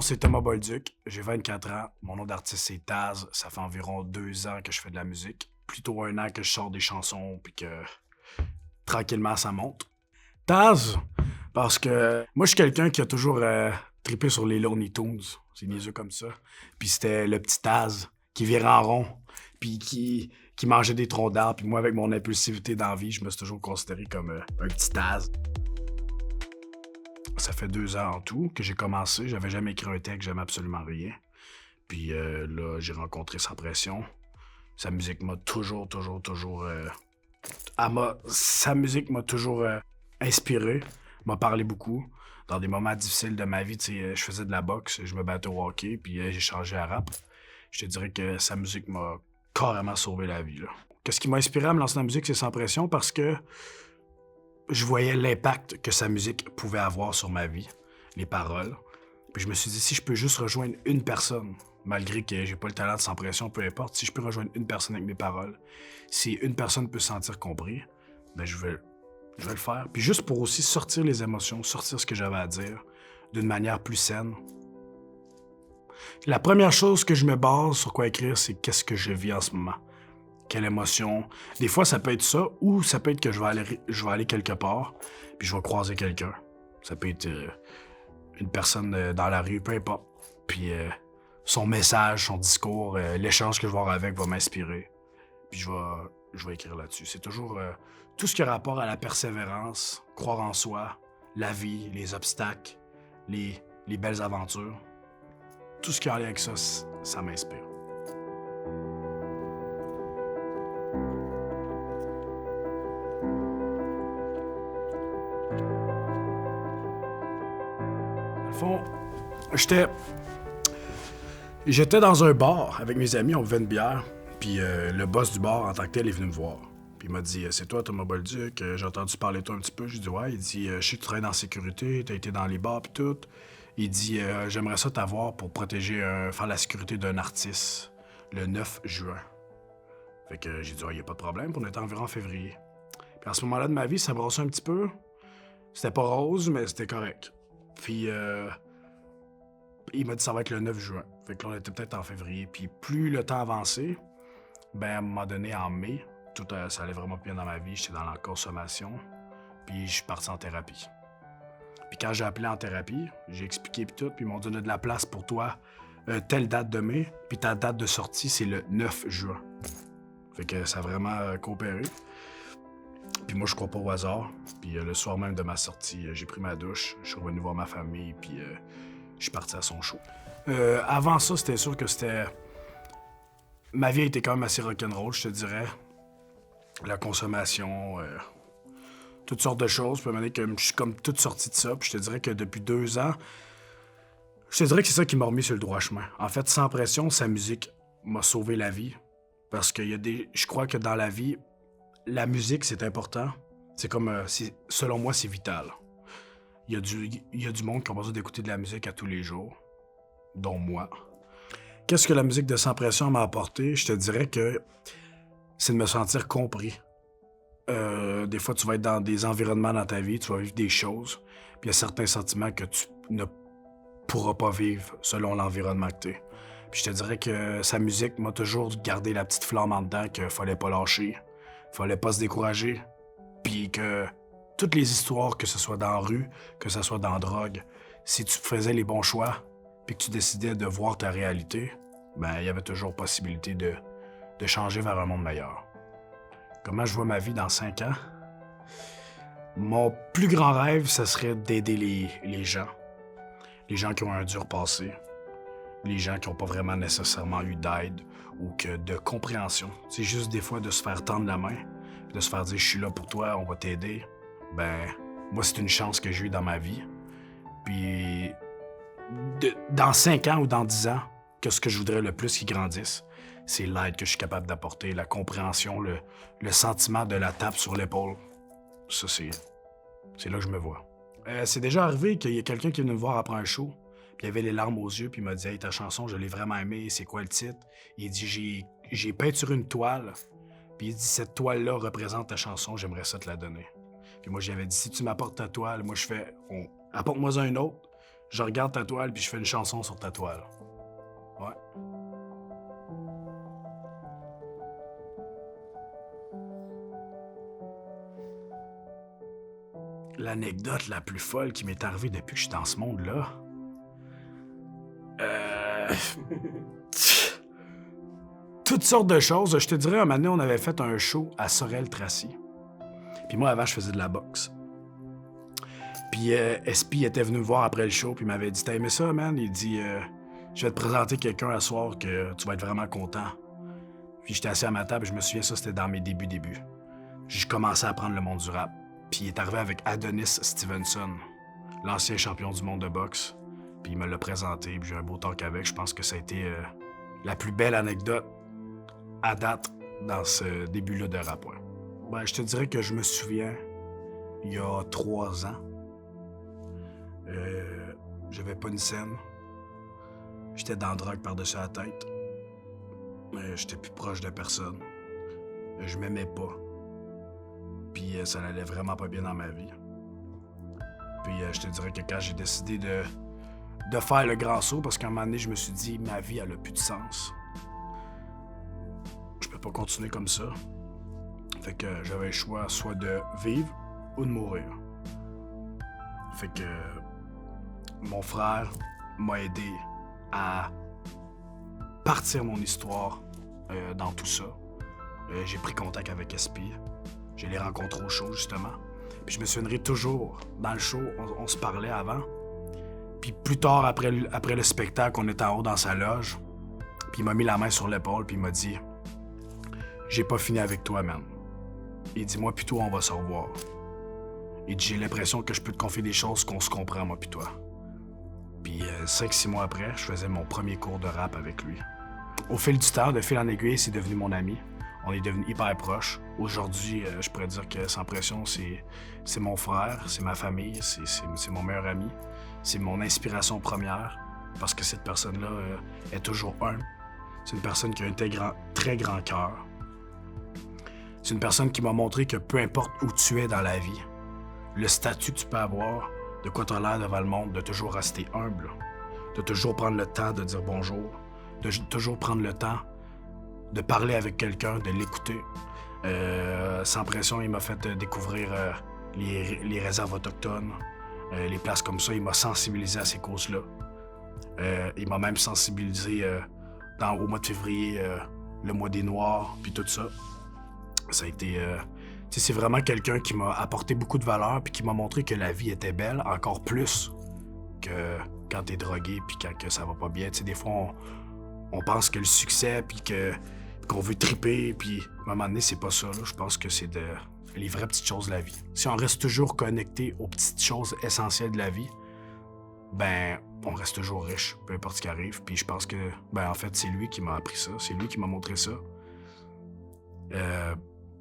c'est Thomas Bolduc, j'ai 24 ans, mon nom d'artiste c'est Taz, ça fait environ 2 ans que je fais de la musique. Plutôt 1 an que je sors des chansons, puis que tranquillement ça monte. Taz, parce que moi je suis quelqu'un qui a toujours trippé sur les Looney Tunes, c'est niaiseux comme ça. Puis c'était le petit Taz qui virait en rond, puis qui mangeait des troncs d'arbres. Puis moi avec mon impulsivité d'envie, je me suis toujours considéré comme un petit Taz. Ça fait 2 ans en tout que j'ai commencé. J'avais jamais écrit un texte, j'aime absolument rien. Puis là, j'ai rencontré Sans Pression. Sa musique m'a toujours. Sa musique m'a toujours inspiré, m'a parlé beaucoup. Dans des moments difficiles de ma vie, tu sais, je faisais de la boxe, je me battais au hockey, puis j'ai changé à rap. Je te dirais que sa musique m'a carrément sauvé la vie, là. Qu'est-ce qui m'a inspiré à me lancer dans la musique, c'est Sans Pression, parce que je voyais l'impact que sa musique pouvait avoir sur ma vie, les paroles. Puis je me suis dit, si je peux juste rejoindre une personne, malgré que j'ai pas le talent de Sans Pression, peu importe, si je peux rejoindre une personne avec mes paroles, si une personne peut se sentir compris, ben je vais le faire. Puis juste pour aussi sortir les émotions, sortir ce que j'avais à dire d'une manière plus saine. La première chose que je me base sur quoi écrire, c'est qu'est-ce que je vis en ce moment. Quelle émotion. Des fois, ça peut être ça, ou ça peut être que je vais aller quelque part, puis je vais croiser quelqu'un. Ça peut être une personne dans la rue, peu importe. Puis son message, son discours, l'échange que je vais avoir avec va m'inspirer. Puis je vais écrire là-dessus. C'est toujours tout ce qui a rapport à la persévérance, croire en soi, la vie, les obstacles, les belles aventures. Tout ce qui a lien avec ça, ça m'inspire. Dans le fond, j'étais dans un bar avec mes amis, on buvait une bière, puis le boss du bar en tant que tel est venu me voir. Puis il m'a dit c'est toi Thomas Bolduc, j'ai entendu parler de toi un petit peu. J'ai dit ouais, il dit je sais que tu travailles dans la sécurité, t'as été dans les bars puis tout. Il dit j'aimerais ça t'avoir pour protéger faire la sécurité d'un artiste le 9 juin. Fait que j'ai dit ouais, y a pas de problème, puis on était environ en février. Puis à ce moment-là de ma vie, ça brassait un petit peu. C'était pas rose, mais c'était correct. Puis il m'a dit ça va être le 9 juin. Fait que là, on était peut-être en février. Puis plus le temps avançait, ben à un moment donné, en mai, tout ça allait vraiment bien dans ma vie. J'étais dans la consommation. Puis je suis parti en thérapie. Puis quand j'ai appelé en thérapie, j'ai expliqué puis tout. Puis ils m'ont dit on a de la place pour toi, telle date de mai. Puis ta date de sortie, c'est le 9 juin. Fait que ça a vraiment coopéré. Puis moi, je crois pas au hasard. Puis le soir même de ma sortie, j'ai pris ma douche. Je suis revenu voir ma famille. Puis je suis parti à son show. Avant ça, c'était sûr que c'était... Ma vie était quand même assez rock'n'roll, je te dirais. La consommation, toutes sortes de choses. Puis à un moment donné, que je suis comme toute sortie de ça. Puis je te dirais que depuis 2 ans, je te dirais que c'est ça qui m'a remis sur le droit chemin. En fait, Sans Pression, sa musique m'a sauvé la vie. Parce que je crois que dans la vie, la musique, c'est important. C'est comme, selon moi, c'est vital. Il y a du monde qui a besoin d'écouter de la musique à tous les jours, dont moi. Qu'est-ce que la musique de Sans Pression m'a apporté? Je te dirais que c'est de me sentir compris. Des fois, tu vas être dans des environnements dans ta vie, tu vas vivre des choses, puis il y a certains sentiments que tu ne pourras pas vivre selon l'environnement que tu es. Puis je te dirais que sa musique m'a toujours gardé la petite flamme en dedans qu'il fallait pas lâcher, fallait pas se décourager, puis que toutes les histoires, que ce soit dans la rue, que ce soit dans la drogue, si tu faisais les bons choix, puis que tu décidais de voir ta réalité, ben il y avait toujours possibilité de changer vers un monde meilleur. Comment je vois ma vie dans 5 ans? Mon plus grand rêve, ce serait d'aider les gens. Les gens qui ont un dur passé. Les gens qui n'ont pas vraiment nécessairement eu d'aide ou que de compréhension. C'est juste des fois de se faire tendre la main, de se faire dire « je suis là pour toi, on va t'aider ». Ben, moi, c'est une chance que j'ai eue dans ma vie. Puis, dans 5 ans ou dans 10 ans, que ce que je voudrais le plus qu'ils grandissent, c'est l'aide que je suis capable d'apporter, la compréhension, le sentiment de la tape sur l'épaule. Ça, c'est là que je me vois. C'est déjà arrivé qu'il y ait quelqu'un qui est venu me voir après un show, puis il avait les larmes aux yeux, puis il m'a dit « Hey, ta chanson, je l'ai vraiment aimée, c'est quoi le titre? » Il dit « J'ai peinturé une toile, puis il dit « Cette toile-là représente ta chanson, j'aimerais ça te la donner. » Puis moi, j'avais dit « Si tu m'apportes ta toile, moi je fais « Apporte-moi un autre, Je regarde ta toile puis je fais une chanson sur ta toile. Ouais. L'anecdote la plus folle qui m'est arrivée depuis que je suis dans ce monde-là... Toutes sortes de choses. Je te dirais, un moment donné, on avait fait un show à Sorel-Tracy. Puis moi, avant, je faisais de la boxe. Puis SP était venu me voir après le show, puis il m'avait dit « T'as aimé ça, man? » Il dit « Je vais te présenter quelqu'un à soir que tu vas être vraiment content. » Puis j'étais assis à ma table, je me souviens, ça, c'était dans mes débuts. J'ai commencé à apprendre le monde du rap. Puis il est arrivé avec Adonis Stevenson, l'ancien champion du monde de boxe. Puis il me l'a présenté, puis j'ai eu un beau talk avec. Je pense que ça a été la plus belle anecdote à date dans ce début-là de rap. Ouais. Ben, je te dirais que je me souviens, il y a 3 ans, j'avais pas une scène. J'étais dans la drogue par-dessus la tête. J'étais plus proche de personne. Je m'aimais pas. Puis ça n'allait vraiment pas bien dans ma vie. Puis je te dirais que quand j'ai décidé de faire le grand saut, parce qu'à un moment donné, je me suis dit, ma vie, elle a plus de sens. Je peux pas continuer comme ça. Fait que j'avais le choix soit de vivre ou de mourir. Fait que mon frère m'a aidé à partir mon histoire dans tout ça. J'ai pris contact avec SP. Je l'ai rencontré au show, justement. Puis je me souviendrai toujours, dans le show, on se parlait avant. Puis plus tard, après le spectacle, on était en haut dans sa loge. Puis il m'a mis la main sur l'épaule, puis il m'a dit « J'ai pas fini avec toi, man. » Il dit « Moi puis toi, on va se revoir. » Il dit « J'ai l'impression que je peux te confier des choses qu'on se comprend, moi puis toi. » Puis 5-6 mois après, je faisais mon premier cours de rap avec lui. Au fil du temps, de fil en aiguille, c'est devenu mon ami. On est devenus hyper proches. Aujourd'hui, je pourrais dire que Sans Pression, c'est mon frère, c'est ma famille, c'est mon meilleur ami. C'est mon inspiration première, parce que cette personne-là est toujours humble. C'est une personne qui a un très grand cœur. C'est une personne qui m'a montré que peu importe où tu es dans la vie, le statut que tu peux avoir, de quoi tu as l'air devant le monde, de toujours rester humble, de toujours prendre le temps de dire bonjour, de toujours prendre le temps de parler avec quelqu'un, de l'écouter. Sans Pression, il m'a fait découvrir les réserves autochtones, les places comme ça. Il m'a sensibilisé à ces causes-là. Il m'a même sensibilisé au mois de février, le mois des Noirs, puis tout ça. Ça a été... c'est vraiment quelqu'un qui m'a apporté beaucoup de valeur puis qui m'a montré que la vie était belle, encore plus que quand t'es drogué puis quand que ça va pas bien. Des fois, on pense que le succès puis qu'on veut triper, puis à un moment donné, c'est pas ça. Là. Je pense que c'est les vraies petites choses de la vie. Si on reste toujours connecté aux petites choses essentielles de la vie, ben, on reste toujours riche, peu importe ce qui arrive. Puis je pense que, ben, en fait, c'est lui qui m'a appris ça. C'est lui qui m'a montré ça.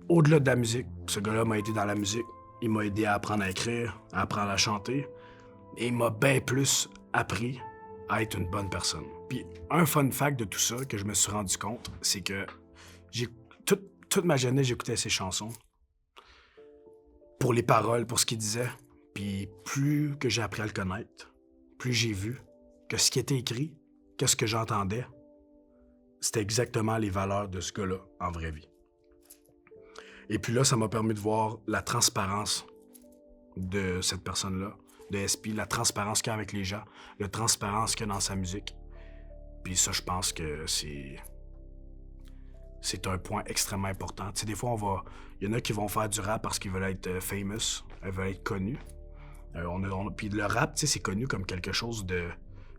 Au-delà de la musique, ce gars-là m'a aidé dans la musique. Il m'a aidé à apprendre à écrire, à apprendre à chanter. Et il m'a bien plus appris à être une bonne personne. Puis un fun fact de tout ça que je me suis rendu compte, c'est que toute ma jeunesse, j'écoutais ses chansons. Pour les paroles, pour ce qu'il disait. Puis plus que j'ai appris à le connaître, plus j'ai vu que ce qui était écrit, qu'est-ce que j'entendais, c'était exactement les valeurs de ce gars-là en vraie vie. Et puis là, ça m'a permis de voir la transparence de cette personne-là, de SP, la transparence qu'il y a avec les gens, la transparence qu'il y a dans sa musique. Puis ça, je pense que c'est un point extrêmement important. Tu sais, des fois, il y en a qui vont faire du rap parce qu'ils veulent être famous, ils veulent être connus. Puis le rap, tu sais, c'est connu comme quelque chose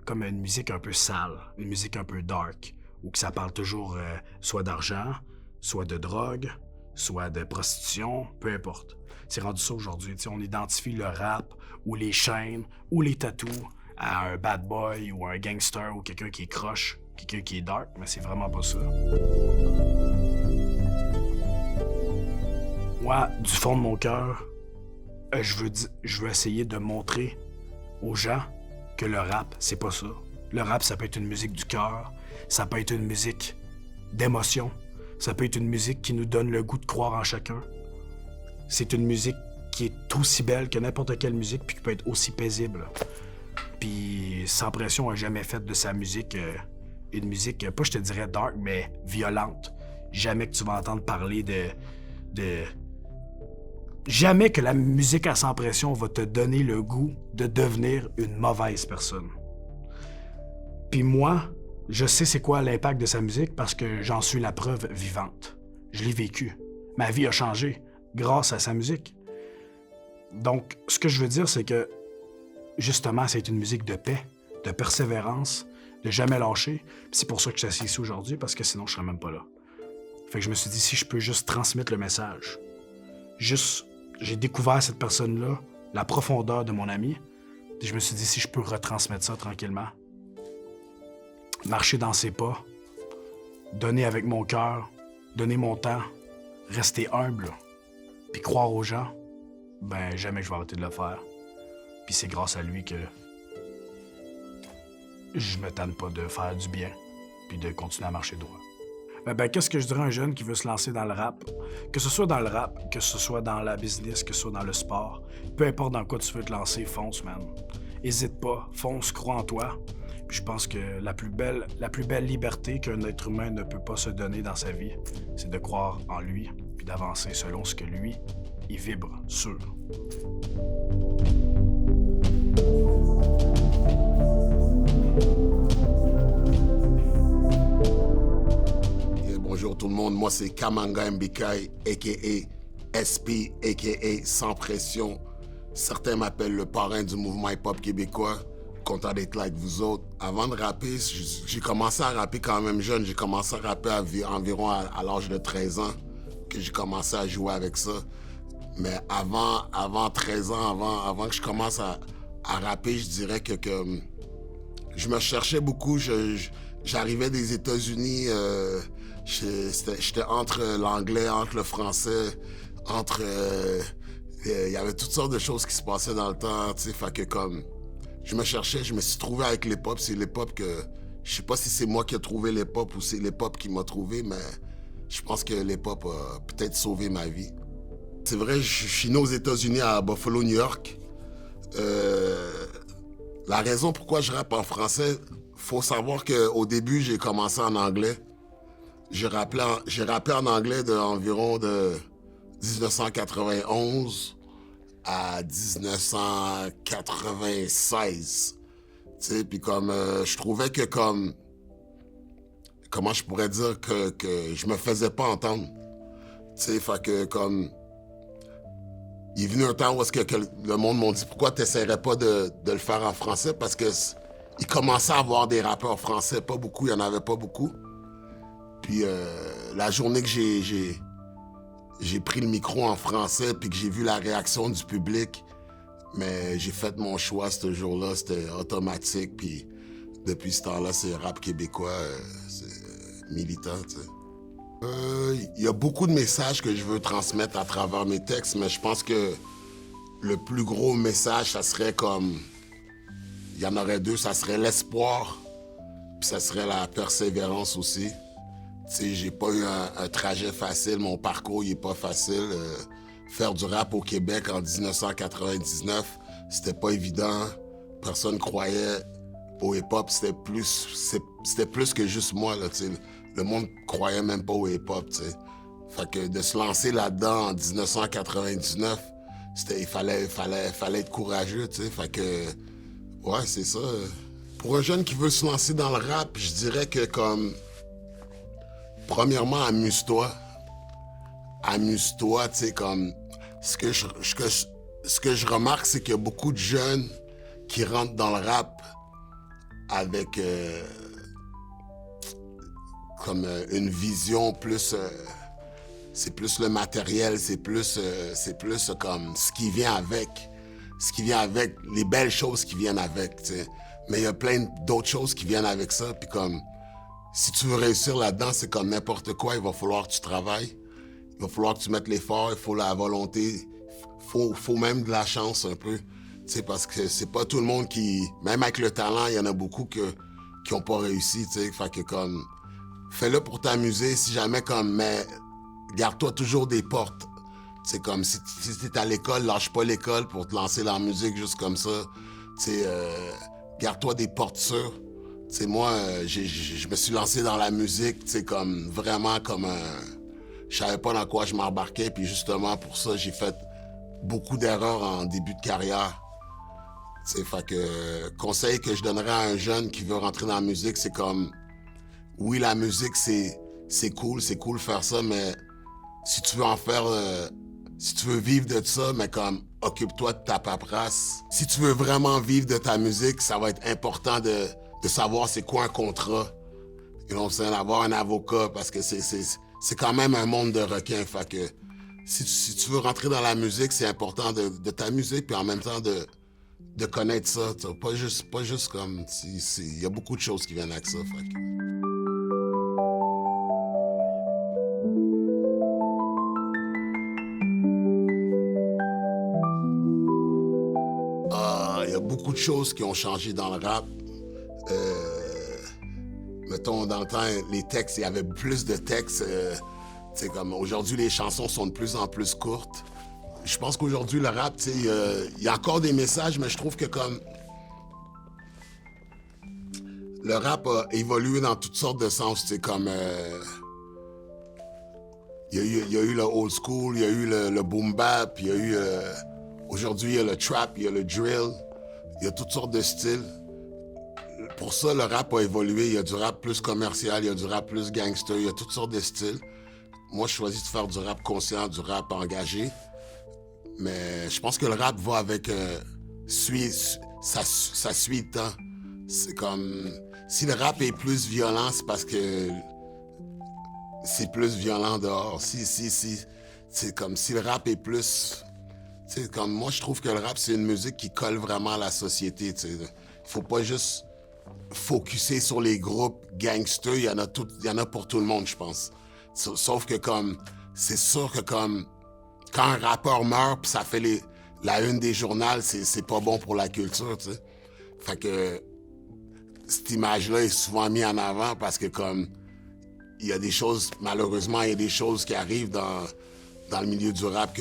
comme une musique un peu sale, une musique un peu dark, où que ça parle toujours soit d'argent, soit de drogue, soit de prostitution, peu importe. C'est rendu ça aujourd'hui. On identifie le rap ou les chaînes ou les tatous à un bad boy ou un gangster ou quelqu'un qui est croche, quelqu'un qui est dark, mais c'est vraiment pas ça. Moi, du fond de mon cœur, je veux essayer de montrer aux gens que le rap, c'est pas ça. Le rap, ça peut être une musique du cœur, ça peut être une musique d'émotion, ça peut être une musique qui nous donne le goût de croire en chacun. C'est une musique qui est aussi belle que n'importe quelle musique puis qui peut être aussi paisible. Puis Sans Pression a jamais fait de sa musique une musique, pas je te dirais dark, mais violente. Jamais que tu vas entendre parler de... Jamais que la musique à Sans Pression va te donner le goût de devenir une mauvaise personne. Puis moi, je sais c'est quoi l'impact de sa musique parce que j'en suis la preuve vivante. Je l'ai vécu. Ma vie a changé grâce à sa musique. Donc, ce que je veux dire, c'est que, justement, c'est une musique de paix, de persévérance, de jamais lâcher. Puis c'est pour ça que je suis assis ici aujourd'hui, parce que sinon, je serais même pas là. Fait que je me suis dit, si je peux juste transmettre le message. Juste, j'ai découvert cette personne-là, la profondeur de mon ami, puis je me suis dit, si je peux retransmettre ça tranquillement, marcher dans ses pas, donner avec mon cœur, donner mon temps, rester humble, puis croire aux gens, ben jamais je vais arrêter de le faire. Puis c'est grâce à lui que je me tanne pas de faire du bien, puis de continuer à marcher droit. Ben, qu'est-ce que je dirais à un jeune qui veut se lancer dans le rap? Que ce soit dans le rap, que ce soit dans la business, que ce soit dans le sport, peu importe dans quoi tu veux te lancer, fonce, man. Hésite pas, fonce, crois en toi. Puis je pense que la plus belle liberté qu'un être humain ne peut pas se donner dans sa vie, c'est de croire en lui, puis d'avancer selon ce que lui, il vibre sur. Bonjour tout le monde, moi c'est Kamanga Mbikai, a.k.a. SP, a.k.a. Sans Pression. Certains m'appellent le parrain du mouvement hip-hop québécois. Content d'être là avec vous autres. Avant de rapper, j'ai commencé à rapper quand même jeune. J'ai commencé à rapper environ à l'âge de 13 ans que j'ai commencé à jouer avec ça. Mais avant 13 ans, avant que je commence à rapper, je dirais que je me cherchais beaucoup. J'arrivais des États-Unis... J'étais entre l'anglais, entre le français, il y avait toutes sortes de choses qui se passaient dans le temps, tu sais, fait que comme... Je me cherchais, je me suis trouvé avec l'hip-hop, c'est l'hip-hop que... Je sais pas si c'est moi qui ai trouvé l'hip-hop ou c'est l'hip-hop qui m'a trouvé, mais je pense que l'hip-hop a peut-être sauvé ma vie. C'est vrai, je suis né aux États-Unis, à Buffalo, New York. La raison pourquoi je rappe en français, faut savoir qu'au début, j'ai commencé en anglais. J'ai rappé en anglais environ de 1991 à 1996. Tu sais, puis comme je trouvais que comme... Comment je pourrais dire que je me faisais pas entendre. Tu sais, fait que comme... Il est venu un temps où est-ce que le monde m'a dit « Pourquoi t'essaierais pas de le faire en français? » Parce que il commençait à avoir des rappeurs français, pas beaucoup, il y en avait pas beaucoup. Puis la journée que j'ai pris le micro en français puis que j'ai vu la réaction du public, mais j'ai fait mon choix ce jour-là, c'était automatique. Puis depuis ce temps-là, c'est rap québécois, c'est militant, tu sais. Il y a beaucoup de messages que je veux transmettre à travers mes textes, mais je pense que le plus gros message, ça serait comme... Il y en aurait deux, ça serait l'espoir, puis ça serait la persévérance aussi. Tu sais, j'ai pas eu un trajet facile, mon parcours il est pas facile. Faire du rap au Québec en 1999, c'était pas évident. Personne croyait au hip-hop, c'était plus que juste moi, là, tu sais. Le monde croyait même pas au hip-hop, tu sais. Fait que de se lancer là-dedans en 1999, il fallait être courageux, tu sais. Fait que, ouais, c'est ça. Pour un jeune qui veut se lancer dans le rap, je dirais que comme... Premièrement, amuse-toi. Amuse-toi, tu sais, comme... Ce que je remarque, c'est qu'il y a beaucoup de jeunes qui rentrent dans le rap avec comme une vision plus... c'est plus le matériel, c'est plus comme ce qui vient avec. Ce qui vient avec, les belles choses qui viennent avec, tu sais. Mais il y a plein d'autres choses qui viennent avec ça, puis comme... Si tu veux réussir là-dedans, c'est comme n'importe quoi, il va falloir que tu travailles. Il va falloir que tu mettes l'effort, il faut la volonté, faut même de la chance un peu. Tu sais, parce que c'est pas tout le monde qui... Même avec le talent, il y en a beaucoup qui ont pas réussi, tu sais. Fait que comme... Fais-le pour t'amuser, si jamais comme... Mais garde-toi toujours des portes. C'est comme si t'es à l'école, lâche pas l'école pour te lancer dans la musique juste comme ça. Tu sais, garde-toi des portes sûres. Tu sais, moi, je me suis lancé dans la musique, tu sais, comme vraiment comme un... Je savais pas dans quoi je m'embarquais, puis justement, pour ça, j'ai fait beaucoup d'erreurs en début de carrière. Tu sais, fait que conseil que je donnerais à un jeune qui veut rentrer dans la musique, c'est comme... Oui, la musique, c'est cool faire ça, mais si tu veux en faire... si tu veux vivre de ça, mais comme occupe-toi de ta paperasse. Si tu veux vraiment vivre de ta musique, ça va être important de savoir c'est quoi un contrat. You know, c'est d'avoir un avocat, parce que c'est quand même un monde de requins. Fait que si tu veux rentrer dans la musique, c'est important de t'amuser, puis en même temps de connaître ça. Pas juste comme... Il y a beaucoup de choses qui viennent avec ça. Fait que... Il y a beaucoup de choses qui ont changé dans le rap. Mettons, dans le temps, les textes, il y avait plus de textes. Comme aujourd'hui, les chansons sont de plus en plus courtes. Je pense qu'aujourd'hui, le rap, il y a encore des messages, mais je trouve que comme... Le rap a évolué dans toutes sortes de sens, comme... Il y a eu le old school, il y a eu le boom bap, il y a eu... Aujourd'hui, il y a le trap, il y a le drill, il y a toutes sortes de styles. Pour ça, le rap a évolué. Il y a du rap plus commercial, il y a du rap plus gangster, il y a toutes sortes de styles. Moi, je choisis de faire du rap conscient, du rap engagé. Mais je pense que le rap va avec... ça suit le temps. C'est comme... Si le rap est plus violent, c'est parce que c'est plus violent dehors. C'est comme si le rap est plus... C'est comme moi, je trouve que le rap, c'est une musique qui colle vraiment à la société. Il faut pas juste focusser sur les groupes gangsters. Il y en a pour tout le monde, je pense. Sauf que comme... C'est sûr que comme... Quand un rappeur meurt, puis ça fait la une des journaux, c'est pas bon pour la culture, tu sais. Fait que cette image-là est souvent mise en avant parce que comme... Il y a des choses... Malheureusement, il y a des choses qui arrivent dans le milieu du rap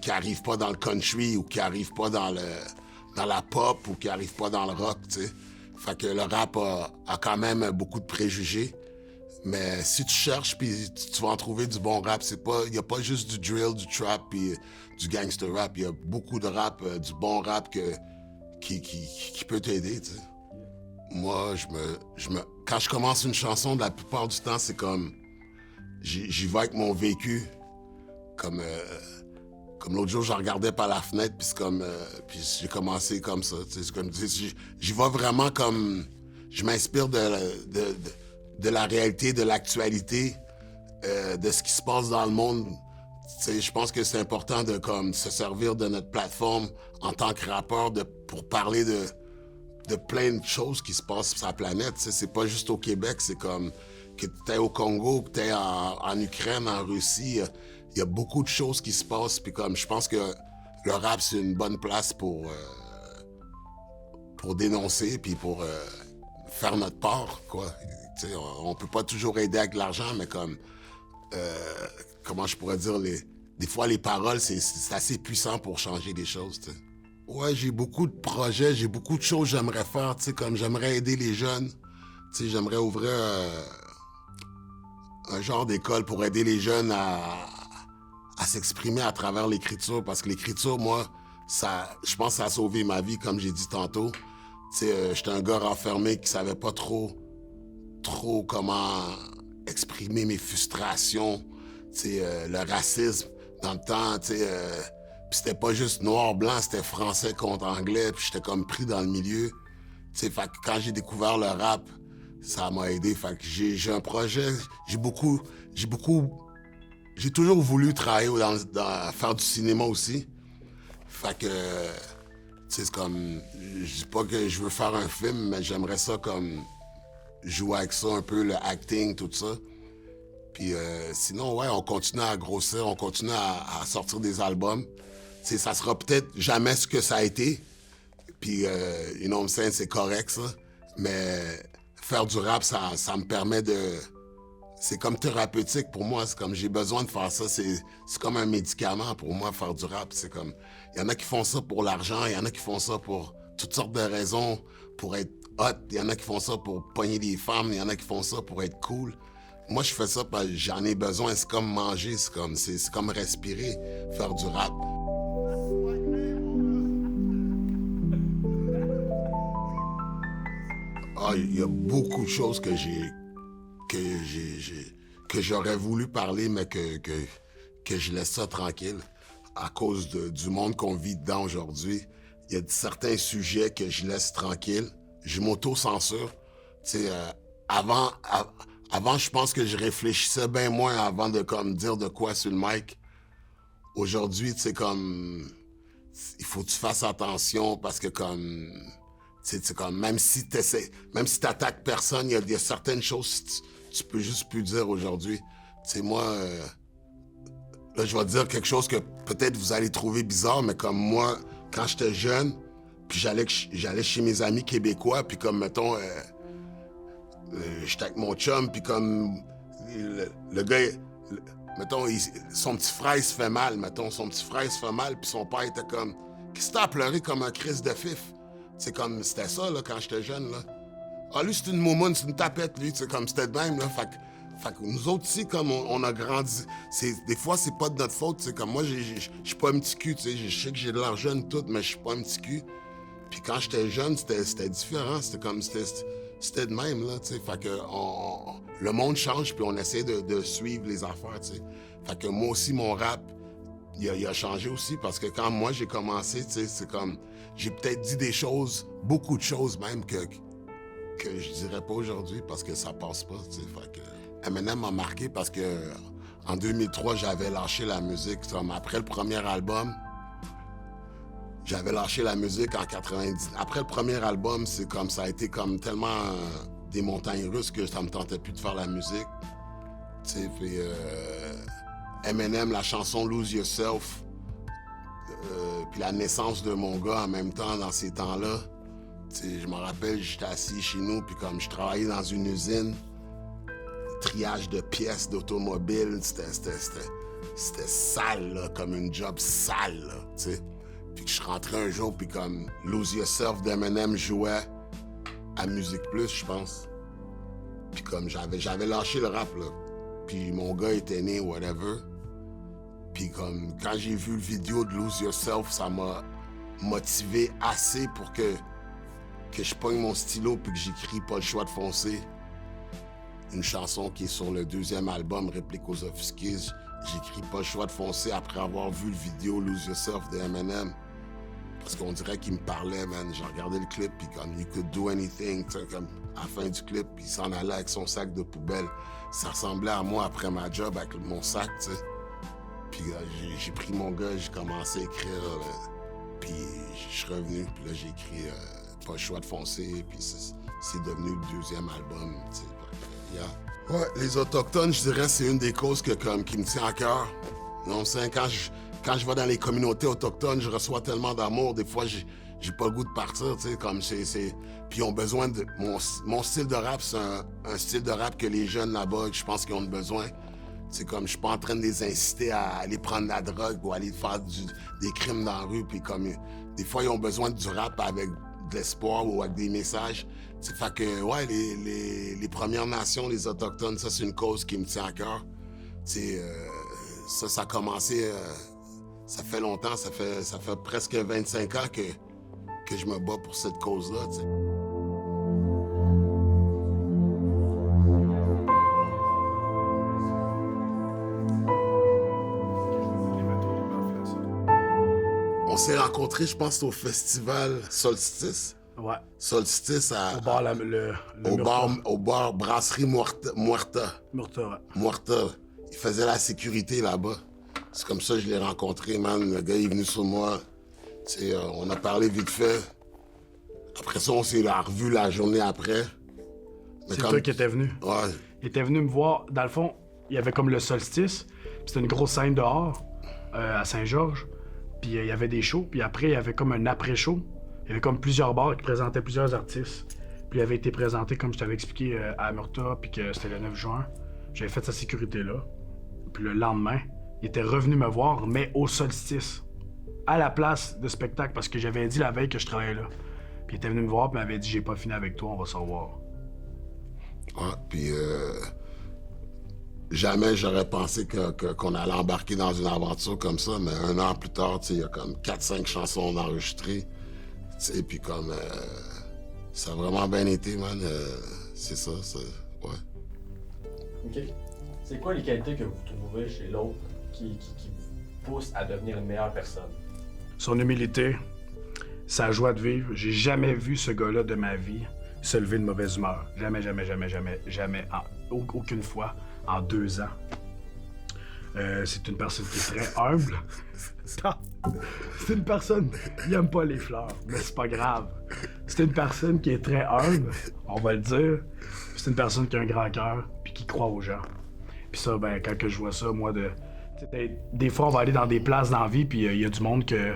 qui arrivent pas dans le country ou qui arrivent pas dans la pop ou qui arrivent pas dans le rock, tu sais. Fait que le rap a quand même beaucoup de préjugés. Mais si tu cherches, puis tu vas en trouver du bon rap, il y a pas juste du drill, du trap, puis du gangster rap. Il y a beaucoup de rap, du bon rap qui peut t'aider, tu sais. Moi, quand je commence une chanson, la plupart du temps, c'est comme... J'y vais avec mon vécu. Comme l'autre jour, je regardais par la fenêtre, puis puis j'ai commencé comme ça. J'y vais vraiment comme... Je m'inspire de la réalité, de l'actualité, de ce qui se passe dans le monde. Je pense que c'est important de comme, se servir de notre plateforme en tant que rappeur pour parler de plein de choses qui se passent sur la planète. C'est pas juste au Québec, c'est comme que t'es au Congo, que t'es en Ukraine, en Russie. Il y a beaucoup de choses qui se passent, puis comme je pense que le rap, c'est une bonne place pour dénoncer, puis pour faire notre part, quoi. T'sais, on peut pas toujours aider avec de l'argent, mais comme... comment je pourrais dire... Des fois, les paroles, c'est assez puissant pour changer des choses, t'sais. Ouais, j'ai beaucoup de projets, j'ai beaucoup de choses que j'aimerais faire, comme j'aimerais aider les jeunes. J'aimerais ouvrir un genre d'école pour aider les jeunes à s'exprimer à travers l'écriture, parce que l'écriture, moi, je pense que ça a sauvé ma vie, comme j'ai dit tantôt. J'étais un gars renfermé qui savait pas trop comment exprimer mes frustrations, le racisme dans le temps, puis c'était pas juste noir-blanc, c'était français contre anglais, puis j'étais comme pris dans le milieu. Fait que quand j'ai découvert le rap, ça m'a aidé. Fait que j'ai un projet, j'ai toujours voulu travailler faire du cinéma aussi. Fait que, c'est comme, je dis pas que je veux faire un film, mais j'aimerais ça comme jouer avec ça un peu, le acting, tout ça. Puis sinon, ouais, on continue à grossir, on continue à sortir des albums. Ça sera peut-être jamais ce que ça a été. Puis, you know what I'm saying, c'est correct, ça. Mais faire du rap, ça me permet de... C'est comme thérapeutique pour moi. C'est comme, j'ai besoin de faire ça. C'est comme un médicament pour moi, faire du rap. C'est comme... Il y en a qui font ça pour l'argent, il y en a qui font ça pour toutes sortes de raisons, pour être hot, il y en a qui font ça pour pogner des femmes, il y en a qui font ça pour être cool. Moi, je fais ça parce que j'en ai besoin. C'est comme manger, c'est comme respirer, faire du rap. Ah, il y a beaucoup de choses que j'aurais voulu parler, mais que je laisse ça tranquille à cause du monde qu'on vit dedans aujourd'hui. Il y a certains sujets que je laisse tranquille. Je m'auto-censure. Tu sais, avant, je pense que je réfléchissais bien moins avant de comme dire de quoi sur le mic. Aujourd'hui, tu sais, comme il faut que tu fasses attention parce que comme c'est comme même si t'attaques personne, il y a certaines choses que tu peux juste plus dire aujourd'hui. Tu sais, moi, là, je vais te dire quelque chose que peut-être vous allez trouver bizarre, mais comme moi, quand j'étais jeune, puis j'allais chez mes amis québécois, puis comme, mettons, j'étais avec mon chum, puis comme, le gars, mettons, son petit frère, il se fait mal, mettons, puis son père était comme, qu'est-ce que t'as à pleurer comme un Christ de fif? C'est comme, c'était ça, là, quand j'étais jeune, là. Ah, lui, c'est une moumoune, c'est une tapette, lui, c'est comme, c'était de même, là, fait que nous autres ici, comme on a grandi, des fois, c'est pas de notre faute, tu sais, comme moi, je suis pas un petit cul, tu sais, je sais que j'ai de l'argent et tout, mais je suis pas un petit cul. Puis quand j'étais jeune, c'était différent, c'était de même, là, tu sais, fait que le monde change, puis on essaie de suivre les affaires, tu sais. Fait que moi aussi, mon rap, il a changé aussi, parce que quand moi, j'ai commencé, tu sais, c'est comme, j'ai peut-être dit des choses, beaucoup de choses même, que je dirais pas aujourd'hui, parce que ça passe pas, tu sais, fait que... Eminem m'a marqué parce que en 2003, j'avais lâché la musique. Comme après le premier album, j'avais lâché la musique en 90. Après le premier album, c'est comme ça a été comme tellement des montagnes russes que ça me tentait plus de faire la musique. Tu sais, puis Eminem, la chanson Lose Yourself, puis la naissance de mon gars en même temps dans ces temps-là. Tu sais, je me rappelle, j'étais assis chez nous, puis comme je travaillais dans une usine. Triage de pièces d'automobile, c'était sale, là, comme une job sale, là, tu sais. Puis que je rentrais un jour, puis comme Lose Yourself d'Eminem jouait à Musique Plus, je pense. Puis comme j'avais lâché le rap, là. Puis mon gars était né, whatever. Puis comme quand j'ai vu le vidéo de Lose Yourself, ça m'a motivé assez pour que je pogne mon stylo puis que j'écris Pas le choix de foncer. Une chanson qui est sur le deuxième album, Réplique aux Offusqués. J'écris Pas le choix de foncer après avoir vu le vidéo Lose Yourself de Eminem. Parce qu'on dirait qu'il me parlait, man. J'ai regardé le clip, puis comme You Could Do Anything, comme à la fin du clip, puis il s'en allait avec son sac de poubelle. Ça ressemblait à moi après ma job avec mon sac, tu sais. Puis j'ai pris mon gars, j'ai commencé à écrire, puis je suis revenu, puis là j'ai écrit Pas le choix de foncer, puis c'est devenu le deuxième album, tu sais. Yeah. Ouais, les Autochtones, je dirais, c'est une des causes qui me tient à cœur. Non, quand je vais dans les communautés autochtones, je reçois tellement d'amour. Des fois, j'ai pas le goût de partir, tu sais, comme c'est... Puis ils ont besoin de... Mon style de rap, c'est un style de rap que les jeunes là-bas, je pense qu'ils ont besoin. C'est comme, je suis pas en train de les inciter à aller prendre la drogue ou aller faire des crimes dans la rue. Puis comme, des fois, ils ont besoin du rap avec de l'espoir ou avec des messages. C'est fait que, ouais, les Premières Nations, les Autochtones, ça, c'est une cause qui me tient à cœur. Ça a commencé, ça fait longtemps, ça fait presque 25 ans que je me bats pour cette cause-là, t'sais. On s'est rencontrés, je pense, au festival Solstice. Ouais. Solstice au bar, au bar Brasserie Muerta. Muerta, ouais. Muerta. Il faisait la sécurité là-bas. C'est comme ça que je l'ai rencontré, man. Le gars est venu sur moi. On a parlé vite fait. Après ça, on s'est revu la journée après. C'est toi qui étais venu. Ouais. Il était venu me voir. Dans le fond, il y avait comme le solstice. C'était une grosse scène dehors, à Saint-Georges. Puis il y avait des shows. Puis après, il y avait comme un après-show. Il y avait comme plusieurs bars qui présentaient plusieurs artistes. Puis il avait été présenté, comme je t'avais expliqué, à Murta, puis que c'était le 9 juin. J'avais fait sa sécurité là. Puis le lendemain, il était revenu me voir, mais au solstice. À la place de spectacle, parce que j'avais dit la veille que je travaillais là. Puis il était venu me voir, puis il m'avait dit « J'ai pas fini avec toi, on va se revoir. » Ouais, puis jamais j'aurais pensé qu'on allait embarquer dans une aventure comme ça, mais 1 an plus tard, il y a comme 4-5 chansons enregistrées. Puis comme ça a vraiment bien été, man. C'est ça, ouais. OK. C'est quoi les qualités que vous trouvez chez l'autre qui vous poussent à devenir une meilleure personne? Son humilité, sa joie de vivre. J'ai jamais vu ce gars-là de ma vie se lever de mauvaise humeur. Jamais, aucune fois en 2 ans. C'est une personne qui est très humble. C'est une personne qui aime pas les fleurs, mais c'est pas grave. C'est une personne qui est très humble, on va le dire. C'est une personne qui a un grand cœur puis qui croit aux gens. Puis ça, ben, quand que je vois ça, moi, des fois, on va aller dans des places dans la vie, puis il y a du monde que,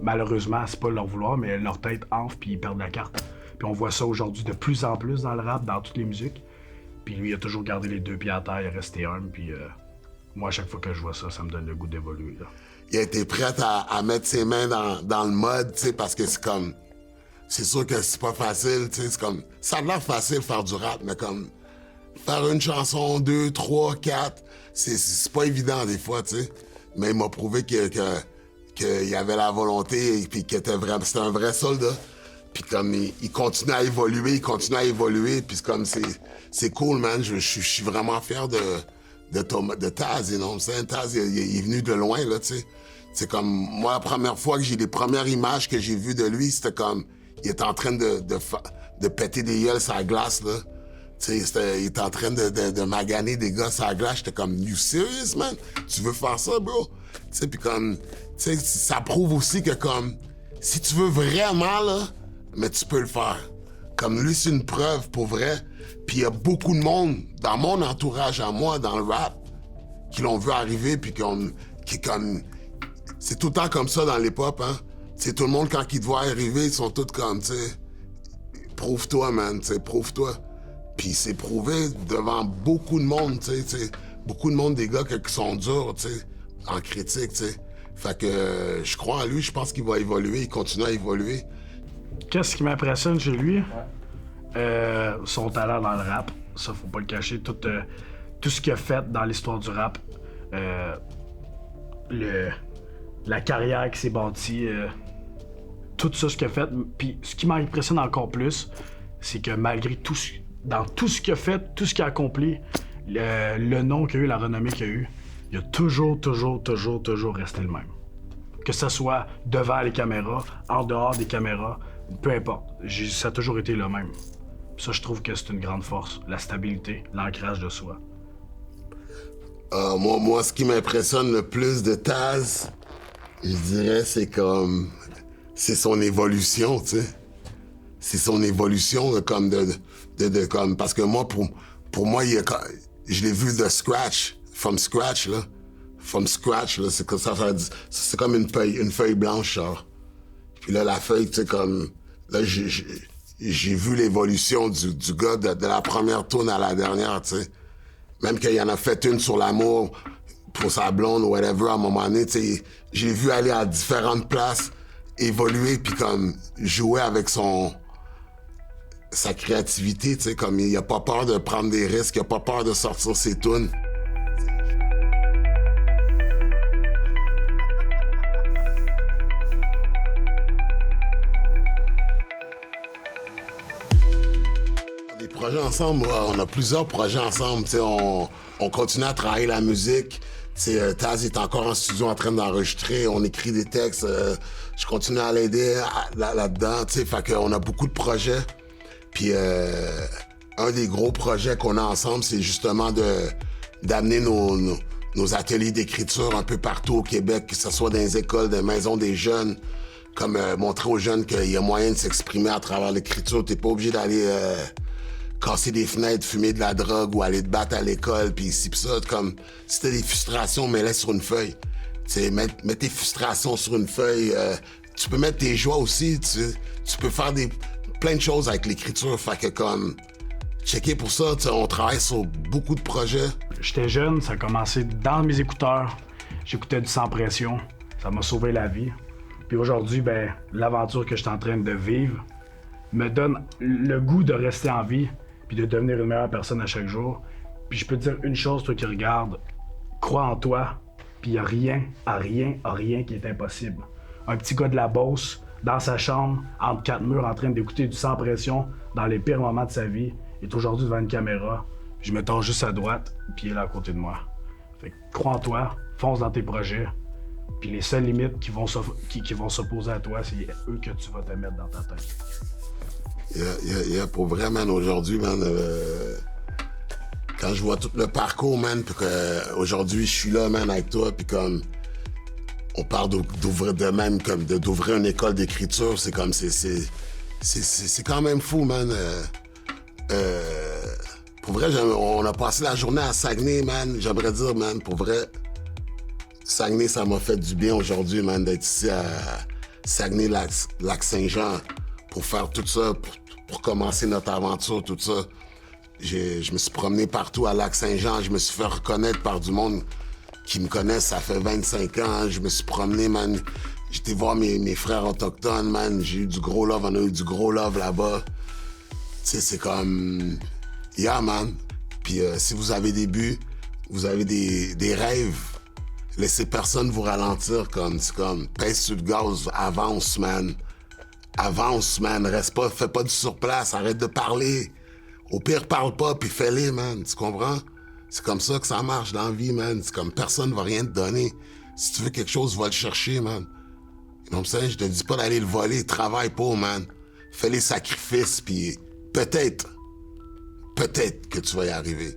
malheureusement, c'est pas leur vouloir, mais leur tête enfle, puis ils perdent la carte. Puis on voit ça aujourd'hui de plus en plus dans le rap, dans toutes les musiques. Puis lui, il a toujours gardé les 2 pieds à terre, il est resté humble, puis moi, à chaque fois que je vois ça, ça me donne le goût d'évoluer, là. Il a été prêt à mettre ses mains dans le mode, tu sais, parce que c'est comme... C'est sûr que c'est pas facile, tu sais, c'est comme... Ça a l'air facile faire du rap, mais comme... Faire une chanson, 2, 3, 4, c'est pas évident des fois, tu sais. Mais il m'a prouvé qu'il y avait la volonté, puis qu'il était vraiment... C'était un vrai soldat. Puis comme, il continue à évoluer, puis c'est comme, c'est cool, man. Je suis vraiment fier de Taz, you know. Taz, il est venu de loin, là, tu sais. C'est comme, moi, la première fois que j'ai les premières images que j'ai vues de lui, c'était comme, il était en train de péter des gueules sur la glace, là. Tu sais, il était en train de maganer des gars sur la glace. J'étais comme, you serious, man? Tu veux faire ça, bro? Tu sais, puis comme, tu sais, ça prouve aussi que comme, si tu veux vraiment, là, mais tu peux le faire. Comme lui, c'est une preuve pour vrai. Puis il y a beaucoup de monde, dans mon entourage à moi, dans le rap, qui l'ont vu arriver, puis qui comme... C'est tout le temps comme ça dans l'hip-hop, hein. C'est tout le monde, quand ils te voient arriver, ils sont tous comme, tu sais, prouve-toi, man, tu sais, prouve-toi. Puis c'est prouvé devant beaucoup de monde, tu sais, beaucoup de monde, des gars qui sont durs, tu sais, en critique, tu sais. Fait que je crois en lui, je pense qu'il va évoluer, il continue à évoluer. Qu'est-ce qui m'impressionne chez lui? Son talent dans le rap. Ça, faut pas le cacher. Tout ce qu'il a fait dans l'histoire du rap. La carrière qui s'est bâtie. Tout ça, ce qu'il a fait. Puis ce qui m'impressionne encore plus, c'est que malgré dans tout ce qu'il a fait, tout ce qu'il a accompli, le nom qu'il a eu, la renommée qu'il a eu, il a toujours resté le même. Que ce soit devant les caméras, en dehors des caméras, peu importe. Ça a toujours été le même. Ça, je trouve que c'est une grande force. La stabilité, l'ancrage de soi. Moi, ce qui m'impressionne le plus de Taz, je dirais, c'est comme... C'est son évolution, tu sais. C'est son évolution, comme comme... Parce que moi, pour moi, je l'ai vu de scratch, from scratch, là. From scratch, là, c'est comme une feuille blanche, genre. Puis là, la feuille, tu sais, comme... Là, j'ai vu l'évolution du gars de la première tourne à la dernière, tu sais. Même qu'il en a fait une sur l'amour pour sa blonde ou whatever, à un moment donné, tu sais, j'ai vu aller à différentes places, évoluer, puis comme jouer avec sa créativité, tu sais, comme il a pas peur de prendre des risques, il a pas peur de sortir ses tunes. Des projets ensemble, on a plusieurs projets ensemble, tu sais, on continue à travailler la musique. Taz est encore en studio en train d'enregistrer, on écrit des textes, je continue à l'aider là-dedans, tu sais, fait qu'on a beaucoup de projets. Puis un des gros projets qu'on a ensemble, c'est justement d'amener nos ateliers d'écriture un peu partout au Québec, que ce soit dans les écoles, dans les maisons des jeunes, comme montrer aux jeunes qu'il y a moyen de s'exprimer à travers l'écriture. T'es pas obligé d'aller casser des fenêtres, fumer de la drogue ou aller te battre à l'école, puis ici pis ça, comme si t'as des frustrations, mets-les sur une feuille. T'sais, mets tes frustrations sur une feuille. Tu peux mettre tes joies aussi, tu peux faire plein de choses avec l'écriture, fait que comme, checker pour ça, on travaille sur beaucoup de projets. J'étais jeune, ça a commencé dans mes écouteurs, j'écoutais du Sans Pression, ça m'a sauvé la vie. Puis aujourd'hui, ben, l'aventure que je suis en train de vivre, me donne le goût de rester en vie, puis de devenir une meilleure personne à chaque jour. Puis je peux te dire une chose, toi qui regardes, crois en toi, puis y a rien qui est impossible. Un petit gars de la Beauce, dans sa chambre, entre 4 murs, en train d'écouter du Sans Pression, dans les pires moments de sa vie, est aujourd'hui devant une caméra. Je me tourne juste à droite, puis il est là à côté de moi. Fait que crois en toi, fonce dans tes projets, puis les seules limites qui vont s'opposer à toi, c'est eux que tu vas te mettre dans ta tête. Pour vrai, man, aujourd'hui, man, quand je vois tout le parcours, man, puis qu'aujourd'hui, je suis là, man, avec toi, puis comme, on parle d'ouvrir de même, comme d'ouvrir une école d'écriture, c'est comme, c'est quand même fou, man. Pour vrai, on a passé la journée à Saguenay, man. J'aimerais dire, man, pour vrai, Saguenay, ça m'a fait du bien aujourd'hui, man, d'être ici à Saguenay-Lac-Saint-Jean pour faire tout ça, pour commencer notre aventure, tout ça. Je me suis promené partout à Lac-Saint-Jean. Je me suis fait reconnaître par du monde qui me connaissent. Ça fait 25 ans. Je me suis promené, man. J'étais voir mes frères autochtones, man. J'ai eu du gros love. On a eu du gros love là-bas. Tu sais, c'est comme... Yeah, man. Puis si vous avez des buts, vous avez des rêves, laissez personne vous ralentir. C'est comme, pèse sur le gaz, avance, man. Avance, man. Reste pas, fais pas du surplace. Arrête de parler. Au pire, parle pas, puis fais-les, man. Tu comprends? C'est comme ça que ça marche dans la vie, man. C'est comme personne va rien te donner. Si tu veux quelque chose, va le chercher, man. Donc ça, je te dis pas d'aller le voler. Travaille pour, man. Fais les sacrifices, puis peut-être que tu vas y arriver.